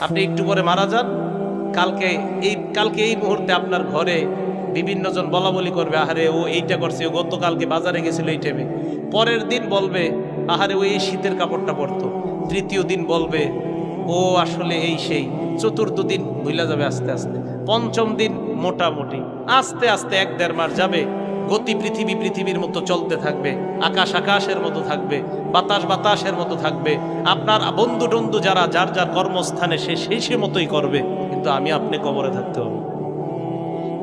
আপনি একটু পরে মারা যান, কালকে এই মুহূর্তে আপনার ঘরে বিভিন্ন জন বলা বলি করবে, আহারে ও এইটা করছে, ও গতকালকে বাজারে গেছিল এই টাইমে। পরের দিন বলবে আহারে ও এই শীতের কাপড়টা পরতো। তৃতীয় দিন বলবে ও আসলে এই সেই। চতুর্থ দিন ভুলা যাবে আস্তে আস্তে। পঞ্চম দিন মোটামুটি আস্তে আস্তে 1-1.5 মাস যাবে। গতি পৃথিবীর মতো চলতে থাকবে, আকাশ আকাশের মতো থাকবে, বাতাস বাতাসের মতো থাকবে। আপনার বন্ধু টন্ধু যারা যার যার কর্মস্থানে সে মতোই করবে, কিন্তু আপনি কবরে থাকতে হবে।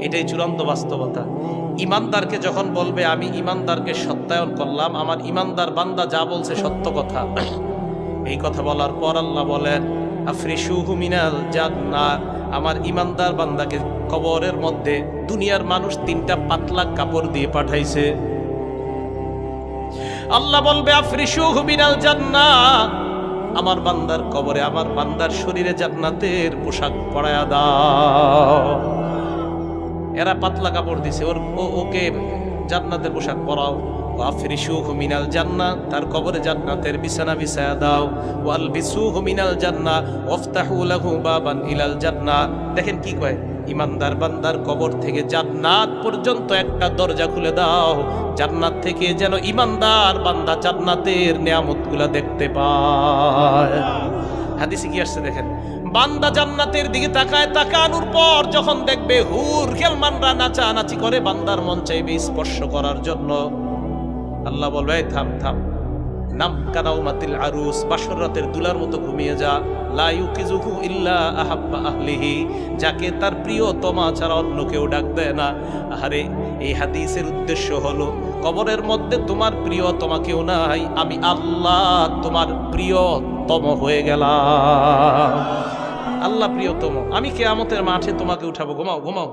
এটাই চূড়ান্ত বাস্তবতা। ইমানদারকে যখন বলবে আমি ইমানদারকে সত্যায়ন করলাম, আমার ইমানদার বান্দা যা বলছে সত্য কথা, এই কথা বলার পর আল্লাহ বলেন আফরিশুহু মিনাল জান্নাহ, আমার ইমানদার বান্দাকে কবরের মধ্যে দুনিয়ার মানুষ 3টা পাতলা কাপড় দিয়ে পাঠাইছে। আল্লাহ বলবে আফরিশুহু মিনাল জান্নাহ, আমার বান্দার কবরে আমার বান্দার শরীরে জান্নাতের পোশাক পরায়া দাও। এরা পাতলা কাপড় দিছে, ওকে জান্নাতের পোশাক পরাও। আফরিশুহু মিনাল জান্নাহ, তার কবরে জান্নাতের বিছানা বিছায়া দাও। ওয়ালবিসুহু মিনাল জান্নাহ ওয়াফতাহু লাহু বাবান ইলাল জান্নাহ। দেখেন কি কয়, ইমানদার বান্দার কবর থেকে জান্নাত পর্যন্ত একটা দরজা খুলে দাও, জান্নাত থেকে যেন ইমানদার বান্দা জান্নাতের নিয়ামতগুলা দেখতে পায়। হাদিসে কি আসছে দেখেন, বান্দা জান্নাতের দিকে তাকায়, তাকানোর পর যখন দেখবে হুর গেলমানরা নাচানাচি করে, বান্দার মন চাইবে স্পর্শ করার জন্য। আল্লাহ বলবে থাম থাম, নাম কানাউমাতিল আরুস, বাসর রাতের দুলার মতো ঘুমিয়ে যা। লা ইউকিজুহু ইল্লা আহাব্বা আহলিহি, যাকে তার প্রিয়তমা ছাড়া অন্য কেউ ডাক দেয় না। আরে এই হাদিসের উদ্দেশ্য হলো, কবরের মধ্যে তোমার প্রিয়তমা কেউ নাই, আমি আল্লাহ তোমার প্রিয়তম হয়ে গেলাম। আল্লাহ প্রিয়তম, আমি কিয়ামতের মাঠে তোমাকে উঠাবো, ঘুমাও ঘুমাও।